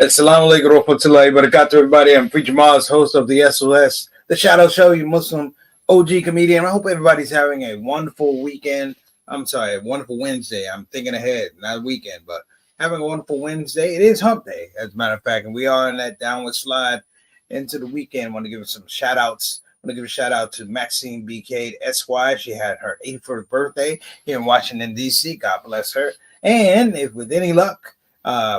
Assalamu alaikum warahmatullahi wabarakatuh, everybody. I'm Preacher Mars, host of the SOS, the Shadow Show, you Muslim OG comedian. I hope everybody's having a wonderful weekend. I'm sorry, a wonderful Wednesday. I'm thinking ahead, not weekend, but having a wonderful Wednesday. It is hump day, as a matter of fact, and we are in that downward slide into the weekend. I want to give some shout outs. I want to give a shout out to Maxine B. Cade, SY. She had her 81st birthday here in Washington, D.C. God bless her. And if with any luck,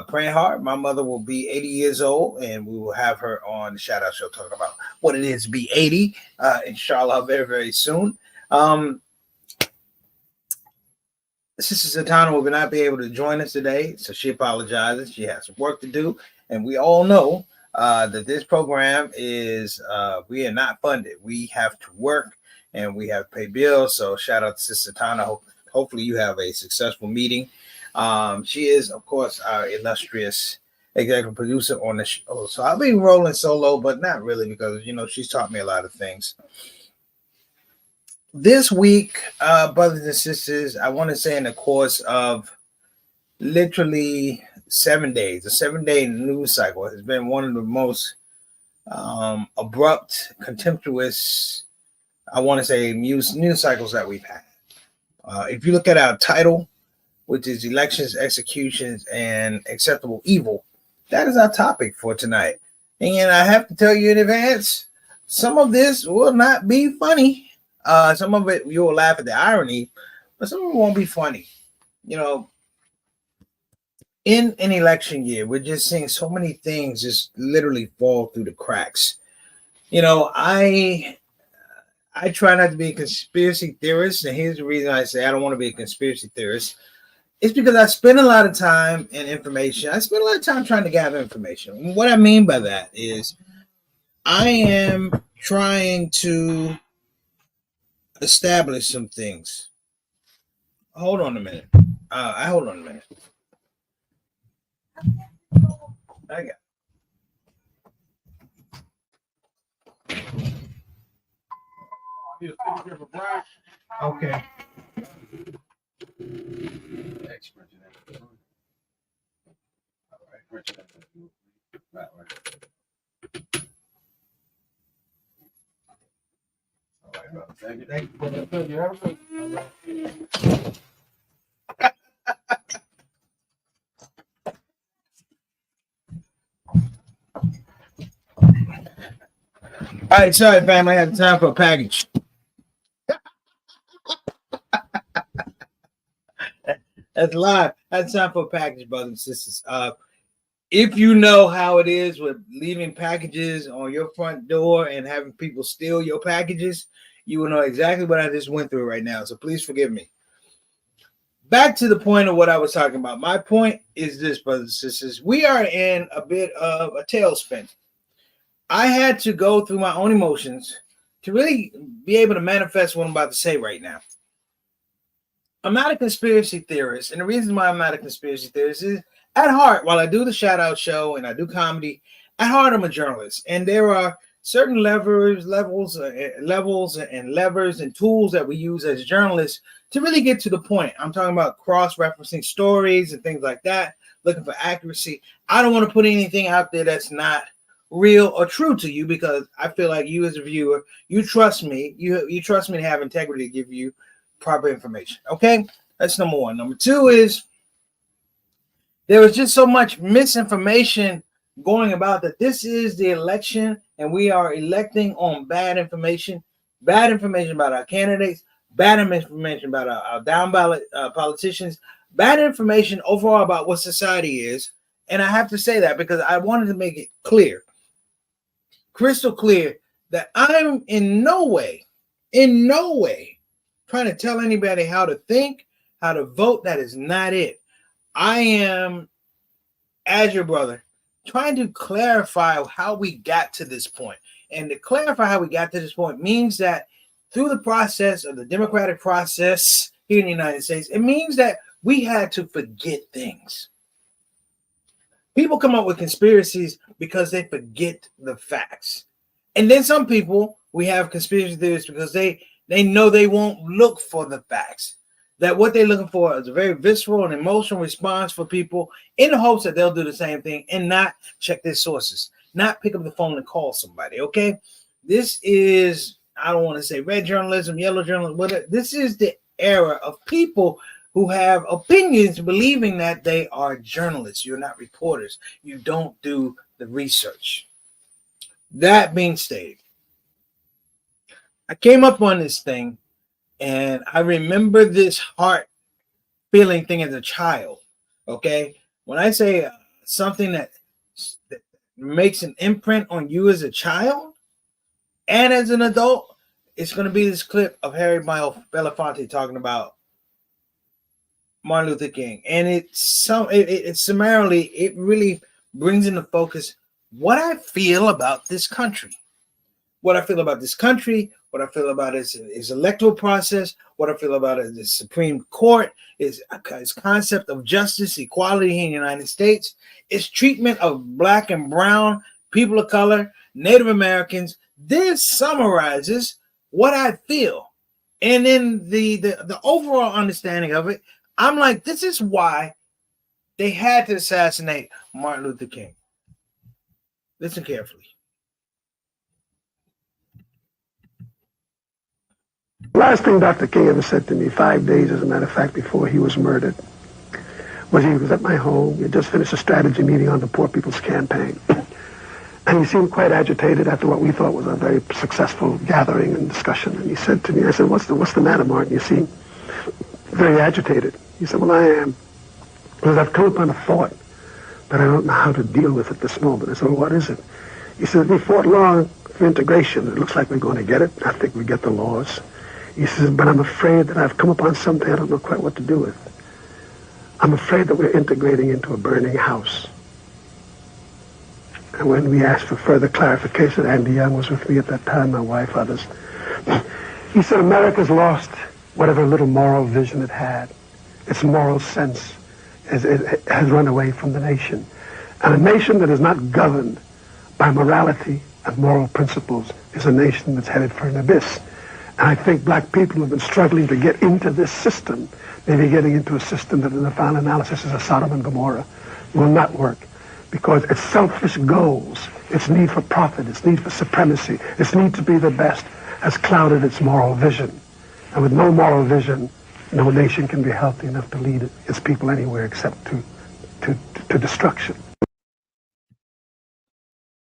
praying hard, my mother will be 80 years old, and we will have her on the Shout Out Show talking about what it is to be 80, inshallah, very, very soon. Sister Satana will not be able to join us today, so she apologizes. She has some work to do, and we all know that this program is, we are not funded. We have to work, and we have to pay bills, so shout out to Sister Satana. Hopefully you have a successful meeting. She is, of course, our illustrious executive producer on the show. So I'll be rolling solo, but not really because, she's taught me a lot of things. This week, brothers and sisters, I want to say in the course of literally 7 days, a 7-day news cycle has been one of the most abrupt, contemptuous, I want to say, news cycles that we've had. If you look at our title, which is elections, executions, and acceptable evil, that is our topic for tonight. And I have to tell you in advance, some of this will not be funny. Some of it you'll laugh at the irony, but some of it won't be funny. In an election year, we're just seeing so many things just literally fall through the cracks. I try not to be a conspiracy theorist, and here's the reason I say I don't want to be a conspiracy theorist. It's because I spend a lot of time in information. I spend a lot of time trying to gather information. And what I mean by that is I am trying to establish some things. Hold on a minute. Hold on a minute. I got. Okay. All right, sorry, family. I had time for a package. That's live. That's time for a package, brothers and sisters. If you know how it is with leaving packages on your front door and having people steal your packages, you will know exactly what I just went through right now. So please forgive me. Back to the point of what I was talking about. My point is this, brothers and sisters. We are in a bit of a tailspin. I had to go through my own emotions to really be able to manifest what I'm about to say right now. I'm not a conspiracy theorist, and the reason why I'm not a conspiracy theorist is at heart, while I do the Shout Out Show and I do comedy, at heart I'm a journalist, and there are certain levels, and levers and tools that we use as journalists to really get to the point. I'm talking about cross-referencing stories and things like that, looking for accuracy. I don't want to put anything out there that's not real or true to you because I feel like you as a viewer, you trust me. You trust me to have integrity to give you proper information. Okay, that's number one. Number two is there was just so much misinformation going about that this is the election and we are electing on bad information about our candidates, bad information about our down ballot politicians, bad information overall about what society is. And I have to say that because I wanted to make it clear, crystal clear, that I'm in no way trying to tell anybody how to think, how to vote. That is not it. I am, as your brother, trying to clarify how we got to this point. And to clarify how we got to this point means that through the process of the democratic process here in the United States, it means that we had to forget things. People come up with conspiracies because they forget the facts. And then some people, we have conspiracy theories because they know they won't look for the facts. that what they're looking for is a very visceral and emotional response for people in the hopes that they'll do the same thing and not check their sources, not pick up the phone and call somebody. Okay. This is, I don't want to say red journalism, yellow journalism, but this is the era of people who have opinions believing that they are journalists. You're not reporters. You don't do the research. That being stated, I came up on this thing and I remember this heart feeling thing as a child. Okay. When I say something that makes an imprint on you as a child and as an adult, it's going to be this clip of Harry Belafonte talking about Martin Luther King. And it summarily, it really brings into focus what I feel about this country. What I feel about this country, what I feel about its electoral process, what I feel about the Supreme Court, its concept of justice, equality in the United States, its treatment of Black and brown, people of color, Native Americans. This summarizes what I feel. And then the overall understanding of it, I'm like, this is why they had to assassinate Martin Luther King. Listen carefully. Last thing Dr. King ever said to me, 5 days, as a matter of fact, before he was murdered, was he was at my home. He had just finished a strategy meeting on the Poor People's Campaign. And he seemed quite agitated after what we thought was a very successful gathering and discussion. And he said to me, I said, what's the matter, Martin? You seem very agitated. He said, well, I am. Because I've come upon a thought, but I don't know how to deal with it this moment. I said, well, what is it? He said, we fought long for integration. It looks like we're going to get it. I think we get the laws. He says, but I'm afraid that I've come upon something I don't know quite what to do with. I'm afraid that we're integrating into a burning house. And when we asked for further clarification, Andy Young was with me at that time, my wife, others. He said, America's lost whatever little moral vision it had. Its moral sense has run away from the nation. And a nation that is not governed by morality and moral principles is a nation that's headed for an abyss. And I think Black people have been struggling to get into this system, maybe getting into a system that in the final analysis is a Sodom and Gomorrah, will not work. Because its selfish goals, its need for profit, its need for supremacy, its need to be the best, has clouded its moral vision. And with no moral vision, no nation can be healthy enough to lead its people anywhere except to destruction.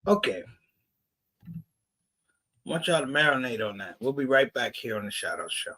Okay. I want y'all to marinate on that. We'll be right back here on the ShOUT Show.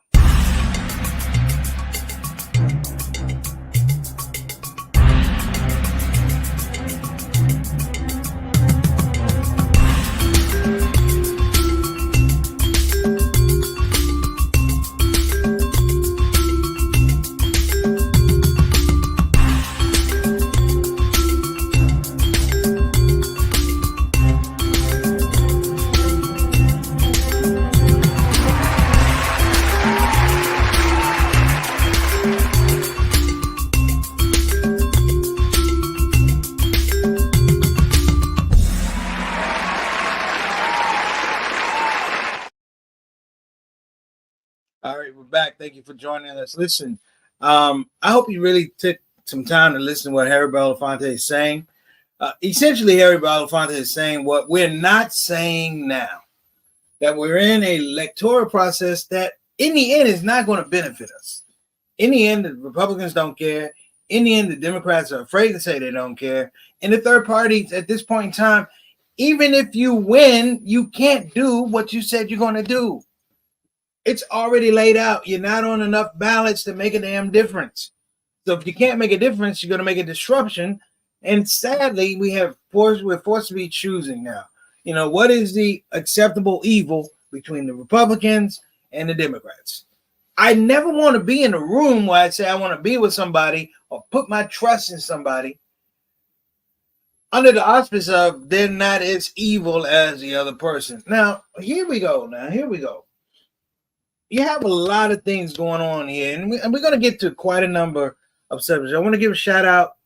All right, we're back. Thank you for joining us. Listen, I hope you really took some time to listen to what Harry Belafonte is saying. Essentially, Harry Belafonte is saying what we're not saying now, that we're in a electoral process that in the end is not going to benefit us. In the end, the Republicans don't care. In the end, the Democrats are afraid to say they don't care. And the third parties at this point in time, even if you win, you can't do what you said you're going to do. It's already laid out. You're not on enough ballots to make a damn difference. So if you can't make a difference, you're going to make a disruption. And sadly, we're forced to be choosing now. You know, what is the acceptable evil between the Republicans and the Democrats? I never want to be in a room where I say I want to be with somebody or put my trust in somebody under the auspice of they're not as evil as the other person. Now, here we go. You have a lot of things going on here, and we're going to get to quite a number of subjects. I want to give a shout out,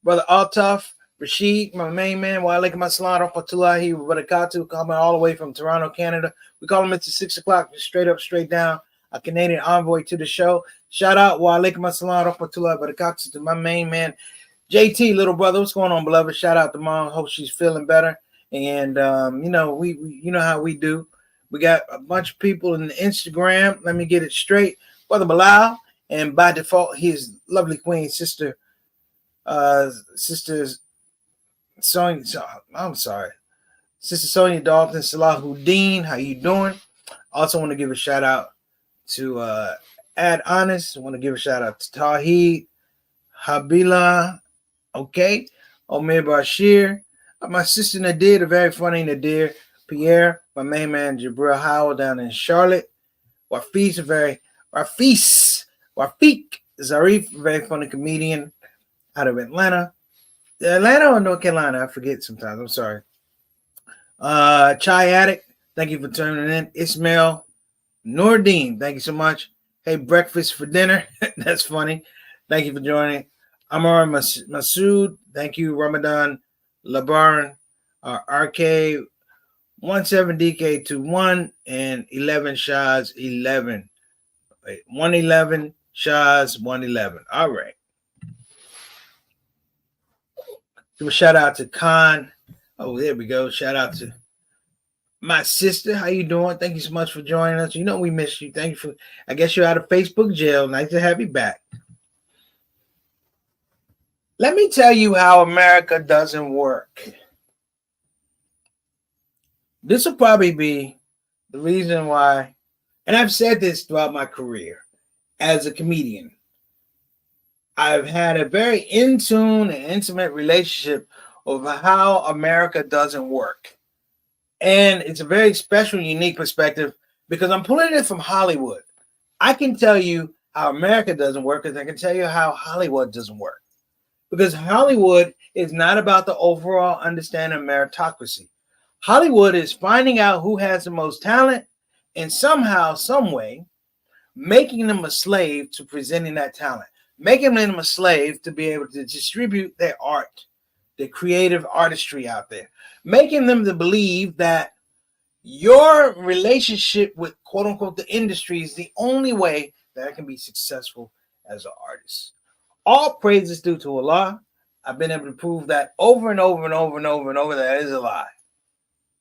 Brother Altaf Rashid, my main man, wa alaikum assalam rahmatullahi wa barakatuh, coming all the way from Toronto, Canada. We call him Mr. 6 o'clock, straight up, straight down. a Canadian envoy to the show. Shout out wa alaikum assalam rahmatullah barakatuh to my main man, JT, little brother. What's going on, beloved? Shout out to mom. Hope she's feeling better. And we you know how we do. We got a bunch of people in the Instagram. Let me get it straight. Brother Bilal, and by default, his lovely queen sister, sisters Sonia. I'm sorry, Sister Sonia Dalton Salahuddin. How you doing? Also want to give a shout out to Ad Honest. I want to give a shout out to Tawheed, Habila, okay, Omer Bashir, my sister Nadir, the very funny Nadir, Pierre, my main man Jabril Howell down in Charlotte, Wafiq Zarif, a very funny comedian out of Atlanta. Atlanta or North Carolina? I forget sometimes. I'm sorry. Chai Addict, thank you for tuning in. Ismail Nordine, thank you so much. Hey, breakfast for dinner. That's funny. Thank you for joining. Amar Masood, thank you. Ramadan Labaran, RK 17DK21 and 11 Shahs 11. Wait, 111 Shahs 111. All right. Give a shout out to Khan. Oh, there we go. Shout out to my sister. How you doing? Thank you so much for joining us. You know we miss you. Thank you for. I guess you're out of Facebook jail. Nice to have you back. Let me tell you how America doesn't work. This will probably be the reason why, and I've said this throughout my career as a comedian. I've had a very in tune and intimate relationship over how America doesn't work. And it's a very special, unique perspective because I'm pulling it from Hollywood. I can tell you how America doesn't work because I can tell you how Hollywood doesn't work. Because Hollywood is not about the overall understanding of meritocracy. Hollywood is finding out who has the most talent and somehow, some way, making them a slave to presenting that talent, making them a slave to be able to distribute their art, their creative artistry out there, making them to believe that your relationship with quote unquote the industry is the only way that I can be successful as an artist. All praise is due to Allah. I've been able to prove that over and over and over and over and over that is a lie.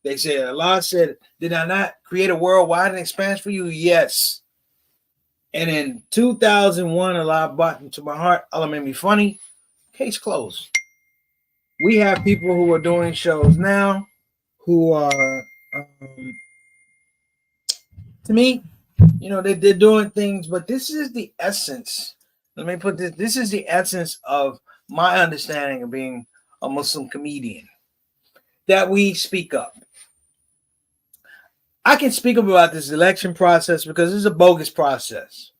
They say Allah said, did I not create a world wide and expanse for you? Yes. And in 2001, Allah brought into my heart. Allah made me funny. Case closed. We have people who are doing shows now who are, to me, you know, they're doing things, but this is the essence. Let me put this. This is the essence of my understanding of being a Muslim comedian, that we speak up. I can speak up about this election process because it's a bogus process.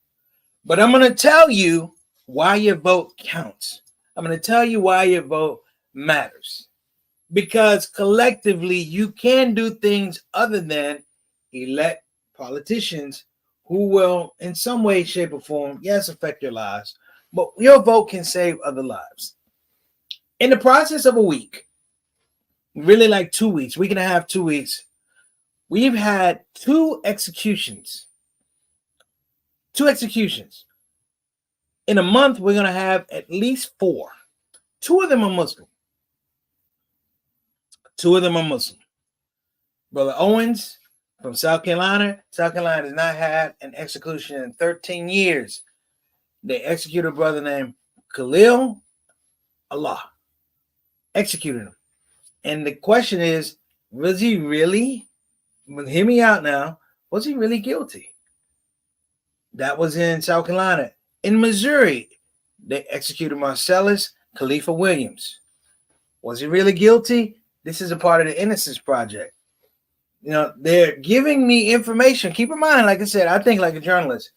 But I'm going to tell you why your vote counts. I'm going to tell you why your vote matters. Because collectively, you can do things other than elect politicians who will, in some way, shape, or form, yes, affect your lives. But your vote can save other lives. In the process of a week, really like 2 weeks, week and a half, 2 weeks, we've had two executions. Two executions. In a month, we're going to have at least 4. 2 of them are Muslim. 2 of them are Muslim. Brother Owens from South Carolina. South Carolina has not had an execution in 13 years. They executed a brother named Khalil Allah. Executed him. And the question is, was he really, hear me out now, was he really guilty? That was in South Carolina. In Missouri, they executed Marcellus Khalifa Williams. Was he really guilty? This is a part of the Innocence Project. You know, they're giving me information. Keep in mind, like I said, I think like a journalist.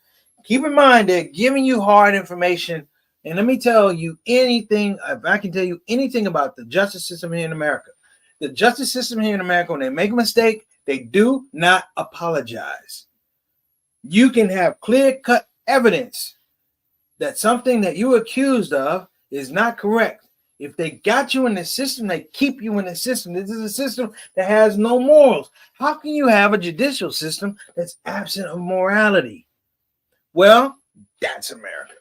Keep in mind, they're giving you hard information. And let me tell you anything, if I can tell you anything about the justice system here in America. The justice system here in America, when they make a mistake, they do not apologize. You can have clear-cut evidence that something that you're accused of is not correct. If they got you in the system, they keep you in the system. This is a system that has no morals. How can you have a judicial system that's absent of morality? Well, that's America.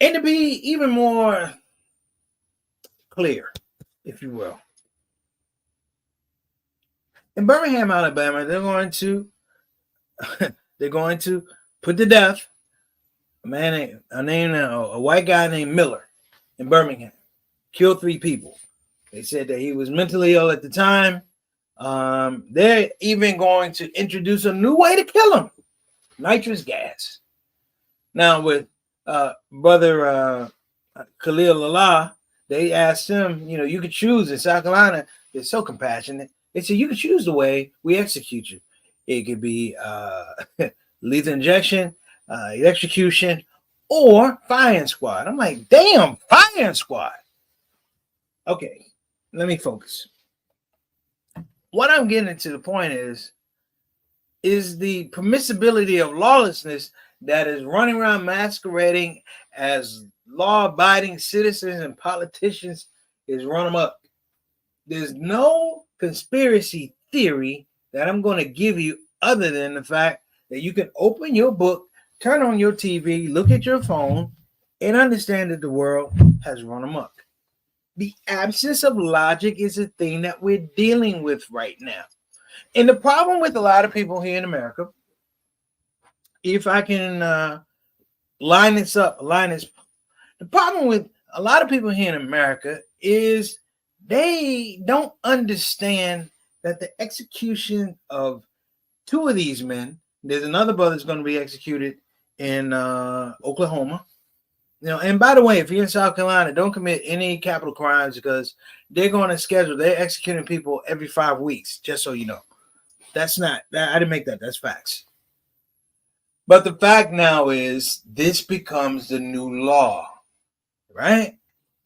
And to be even more clear, if you will, in Birmingham, Alabama, they're going to put to death a white guy named Miller in Birmingham. Killed 3 people. They said that he was mentally ill at the time. They're even going to introduce a new way to kill him: nitrous gas. Now, with brother Khalil Allah, they asked him, you could choose in South Carolina. They're so compassionate. They said, you can choose the way we execute you. It could be lethal injection, electrocution, or firing squad. I'm like, damn, firing squad. Okay, let me focus. What I'm getting to the point is the permissibility of lawlessness that is running around masquerading as law-abiding citizens and politicians is run them up. There's no conspiracy theory that I'm going to give you other than the fact that you can open your book, turn on your TV, look at your phone, and understand that the world has run amok. The absence of logic is a thing that we're dealing with right now. And the problem with a lot of people here in America, if I can the problem with a lot of people here in America is they don't understand that the execution of 2 of these men, there's another brother that's going to be executed in Oklahoma. And by the way, if you're in South Carolina, don't commit any capital crimes because they're executing people every 5 weeks, just so you know. I didn't make that. That's facts. But the fact now is this becomes the new law, right?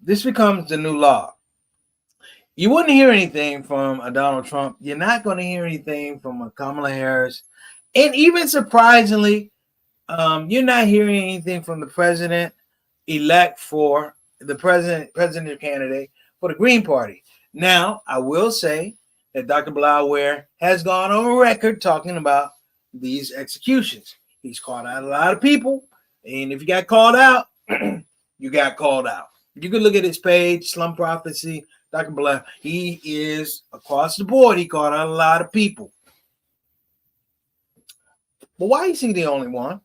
This becomes the new law. You wouldn't hear anything from a Donald Trump. You're not going to hear anything from a Kamala Harris. And even surprisingly, you're not hearing anything from the president-elect for the president candidate for the Green Party. Now, I will say that Dr. Bilal Ware has gone on record talking about these executions. He's called out a lot of people, and if you got called out, you got called out. You can look at his page, Slum Prophecy, Dr. Bilal. He is across the board. He called out a lot of people. But why is he the only one?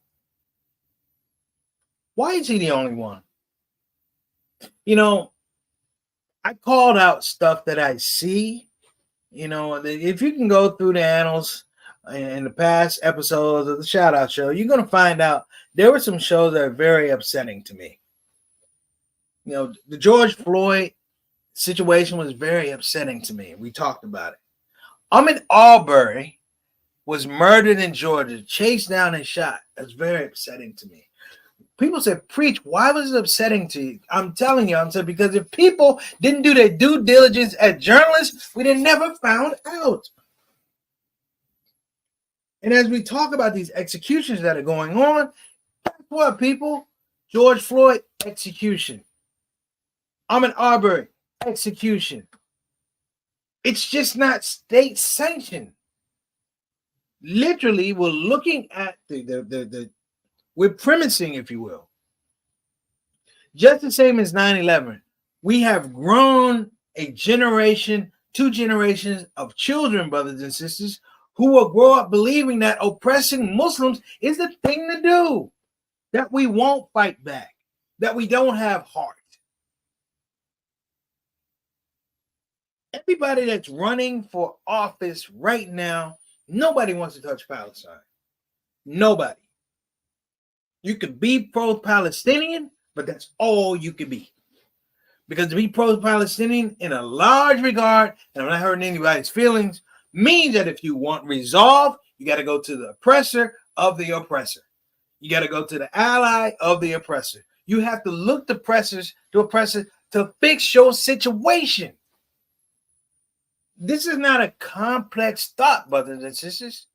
Why is he the only one? I called out stuff that I see. If you can go through the annals in the past episodes of the ShOUT show, you're going to find out there were some shows that are very upsetting to me. The George Floyd situation was very upsetting to me. We talked about it. Ahmaud Arbery was murdered in Georgia, chased down and shot. That's very upsetting to me. People said, preach, why was it upsetting to you? I'm telling you, because if people didn't do their due diligence as journalists, we'd have never found out. And as we talk about these executions that are going on, guess what, people? George Floyd, execution. Ahmaud Arbery, execution. It's just not state sanctioned. Literally, we're looking at we're premising, if you will. Just the same as 9/11. We have grown a generation, 2 generations of children, brothers and sisters, who will grow up believing that oppressing Muslims is the thing to do, that we won't fight back, that we don't have heart. Everybody that's running for office right now, nobody wants to touch Palestine. Nobody. You could be pro-Palestinian, but that's all you could be. Because to be pro-Palestinian in a large regard, and I'm not hurting anybody's feelings, means that if you want resolve, you got to go to the oppressor of the oppressor. You got to go to the ally of the oppressor. You have to look to oppressors to fix your situation. This is not a complex thought, brothers and sisters.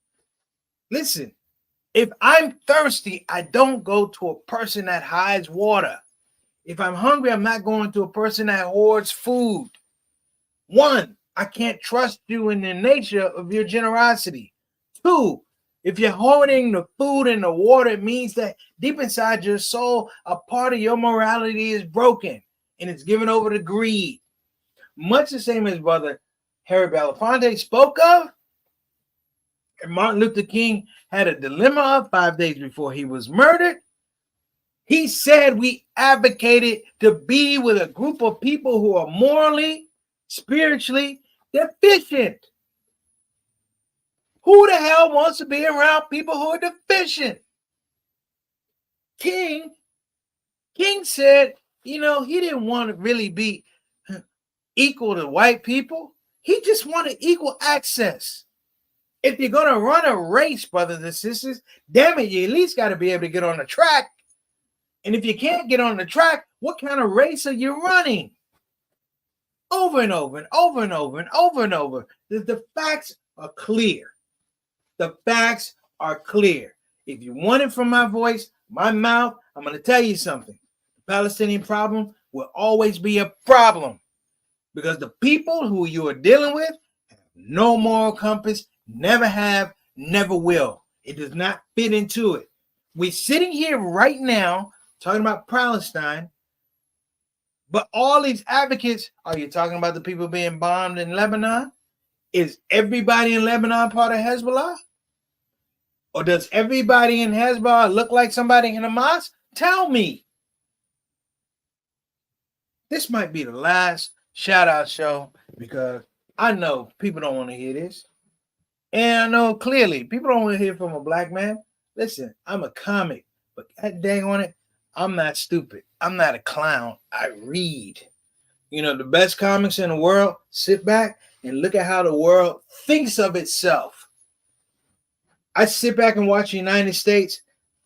Listen, if I'm thirsty, I don't go to a person that hides water. If I'm hungry, I'm not going to a person that hoards food. 1, I can't trust you in the nature of your generosity. 2, If you're hoarding the food and the water, it means that deep inside your soul, a part of your morality is broken and it's given over to greed. Much the same as Brother Harry Belafonte spoke of, and Martin Luther King had a dilemma of 5 days before he was murdered. He said we advocated to be with a group of people who are morally, spiritually deficient. Who the hell wants to be around people who are deficient? King said, he didn't want to really be equal to white people. He just wanted equal access. If you're going to run a race, brothers and sisters, damn it, you at least got to be able to get on the track. And if you can't get on the track, what kind of race are you running? Over and over and over and over and over and over. The facts are clear. The facts are clear. If you want it from my voice, my mouth, I'm going to tell you something. The Palestinian problem will always be a problem because the people who you are dealing with have no moral compass, never have, never will. It does not fit into it. We're sitting here right now talking about Palestine, but all these advocates, are you talking about the people being bombed in Lebanon? Is everybody in Lebanon part of Hezbollah? Or does everybody in Hezbollah look like somebody in Hamas? Tell me. This might be the last shout out show because I know people don't want to hear this. And I know clearly people don't want to hear from a black man. Listen, I'm a comic, but that dang on it, I'm not stupid. I'm not a clown. I read. The best comics in the world, sit back and look at how the world thinks of itself. I sit back and watch the United States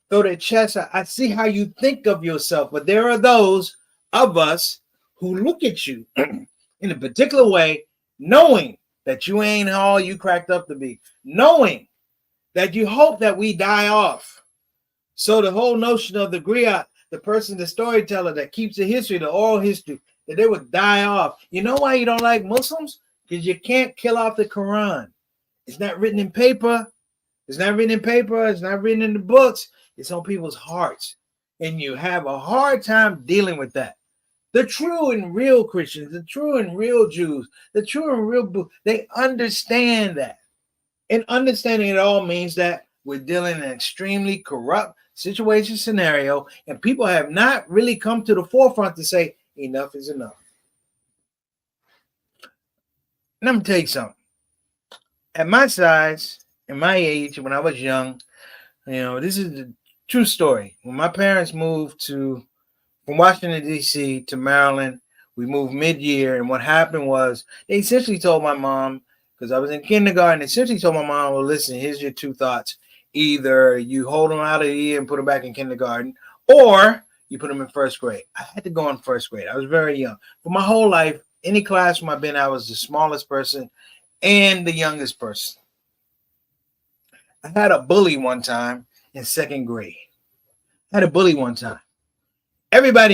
throw their chest out. I see how you think of yourself, but there are those of us who look at you in a particular way, knowing that you ain't all you cracked up to be, knowing that you hope that we die off. So the whole notion of the griot, the person, the storyteller that keeps the history, the oral history, that they would die off. You know why you don't like Muslims? Because you can't kill off the Quran. It's not written in paper. It's not written in paper. It's not written in the books. It's on people's hearts. And you have a hard time dealing with that. The true and real Christians, the true and real Jews, the true and real, they understand that. And understanding it all means that we're dealing in an extremely corrupt situation scenario, and people have not really come to the forefront to say, enough is enough. Let me tell you something. At my size, in my age, when I was young, this is the true story. When my parents moved from Washington, D.C. to Maryland, we moved mid-year, and what happened was they essentially told my mom, because I was in kindergarten, essentially told my mom, well, listen, here's your two thoughts. Either you hold them out of the year and put them back in kindergarten, or you put them in first grade. I had to go in first grade. I was very young. For my whole life, any classroom I've been, I was the smallest person and the youngest person. I had a bully one time in second grade. Everybody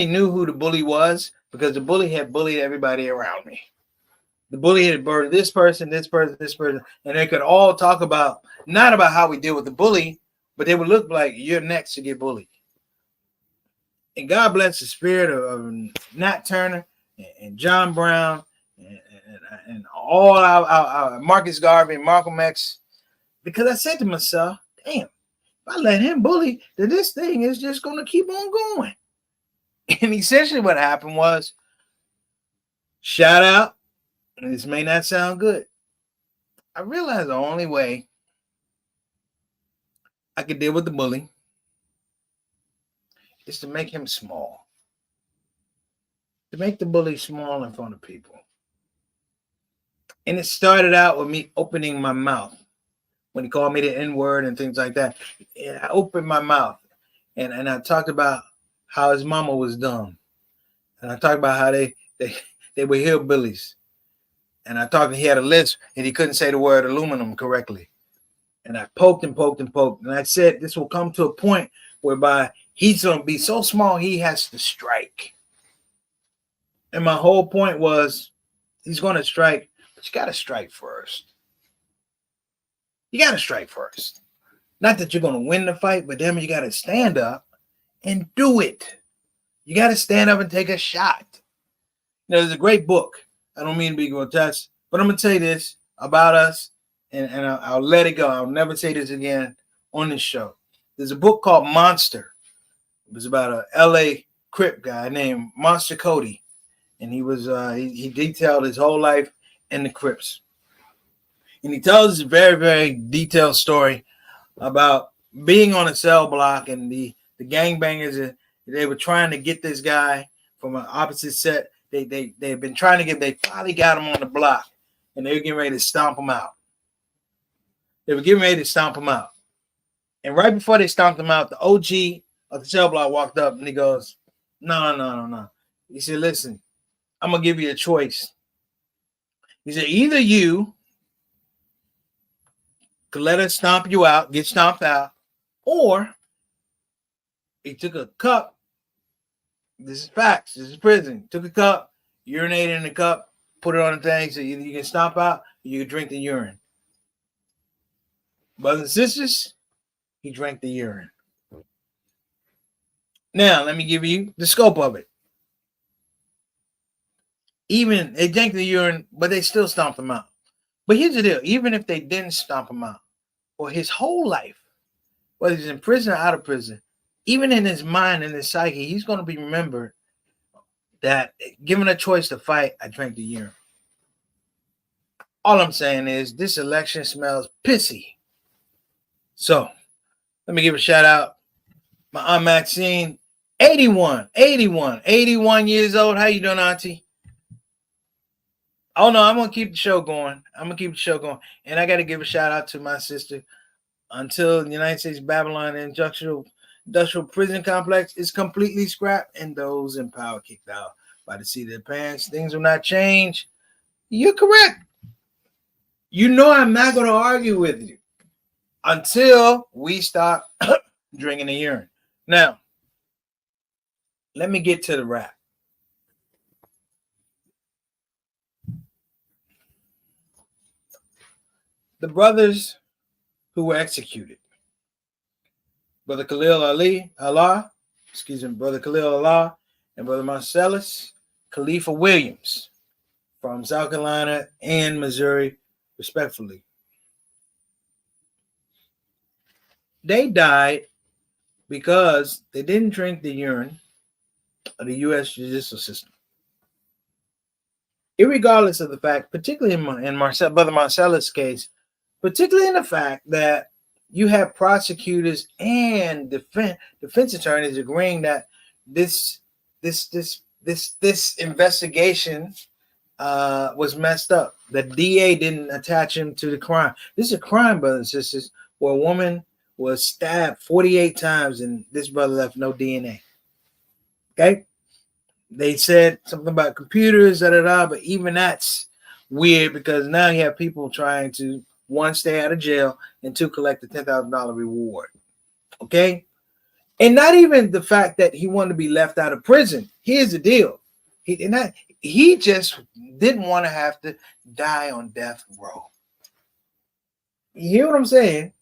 knew who the bully was because the bully had bullied everybody around me. The bully had burned this person, and they could all talk about, not about how we deal with the bully, but they would look like you're next to get bullied. And God bless the spirit of Nat Turner and John Brown and all our Marcus Garvey and Malcolm X, because I said to myself, damn, if I let him bully, then this thing is just going to keep on going. And essentially what happened was, shout out, and this may not sound good, I realized the only way I could deal with the bully is to make him small. To make the bully small in front of people. And it started out with me opening my mouth. When he called me the N-word and things like that, and I opened my mouth and I talked about how his mama was dumb. And I talked about how they were hillbillies. And I talked, he had a list and he couldn't say the word aluminum correctly. And I poked and poked and poked. And I said, this will come to a point whereby he's going to be so small, he has to strike. And my whole point was, he's going to strike, but you got to strike first. You got to strike first. Not that you're going to win the fight, but damn, you got to stand up and do it. You got to stand up and take a shot. You know, there's a great book. I don't mean to be grotesque, but I'm going to tell you this about us, and I'll let it go. I'll never say this again on this show. There's a book called Monster. It was about a L.A. Crip guy named Monster Cody, and he was he detailed his whole life in the Crips. And he tells a very, very detailed story about being on a cell block and the gangbangers. They were trying to get this guy from an opposite set. They've been trying to they finally got him on the block, and they were getting ready to stomp him out. And right before they stomped him out, the OG of the cell block walked up and he goes, No. He said, listen, I'm going to give you a choice. He said, either you could let us stomp you out, get stomped out, or he took a cup. This is facts. This is prison. Took a cup, urinated in the cup, put it on the thing, so either you can stomp out or you can drink the urine. Brothers and sisters, he drank the urine. Now, let me give you the scope of it. Even they drank the urine, but they still stomped him out. But here's the deal. Even if they didn't stomp him out, for his whole life, whether he's in prison or out of prison, even in his mind and his psyche, he's going to be remembered that given a choice to fight, I drank the urine. All I'm saying is this election smells pissy. So let me give a shout out. My Aunt Maxine, 81 years old. How you doing, Auntie? Oh, no, I'm going to keep the show going. And I got to give a shout out to my sister. Until the United States Babylon Industrial Prison Complex is completely scrapped and those in power kicked out by the seat of their pants, things will not change. You're correct. You know I'm not going to argue with you until we stop drinking the urine. Now, let me get to the rap. The brothers who were executed, Brother Brother Khalil Allah, and Brother Marcellus Khalifa Williams from South Carolina and Missouri, respectfully. They died because they didn't drink the urine of the U.S. judicial system. Irregardless of the fact, particularly in Brother Marcellus' case, particularly in the fact that you have prosecutors and defense attorneys agreeing that this investigation was messed up. The DA didn't attach him to the crime. This is a crime, brothers and sisters, where a woman was stabbed 48 times and this brother left no DNA. Okay? They said something about computers, but even that's weird because now you have people trying to, one, stay out of jail, and two, collect a $10,000 reward. Okay? And not even the fact that he wanted to be left out of prison. Here's the deal. He just didn't want to have to die on death row. You hear what I'm saying?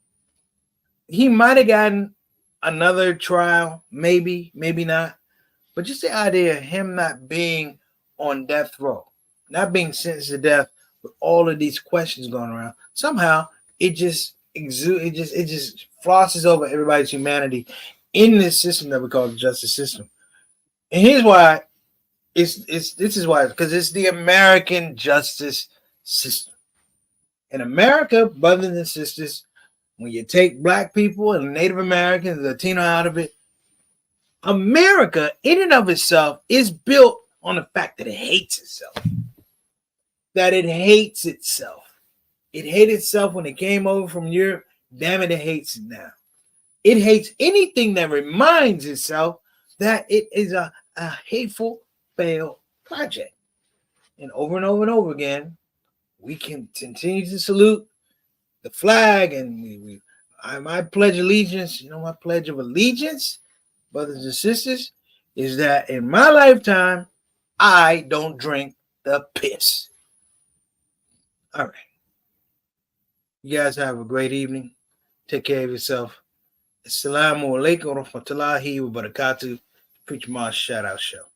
He might have gotten another trial, maybe not. But just the idea of him not being on death row, not being sentenced to death with all of these questions going around, somehow it just flosses over everybody's humanity in this system that we call the justice system. And here's why. This is why, because it's the American justice system. In America, brothers and sisters, when you take black people and Native Americans, Latino out of it, America in and of itself is built on the fact that it hates itself. It hated itself when it came over from Europe. Damn it, it hates it now. It hates anything that reminds itself that it is a hateful, failed project. And over again, we can continue to salute the flag and my pledge allegiance. You know, my pledge of allegiance, brothers and sisters, is that in my lifetime, I don't drink the piss. All right. You guys have a great evening. Take care of yourself. Assalamu alaikum wa rahmatullahi wa barakatuh. Preacher Moss Shout Out Show.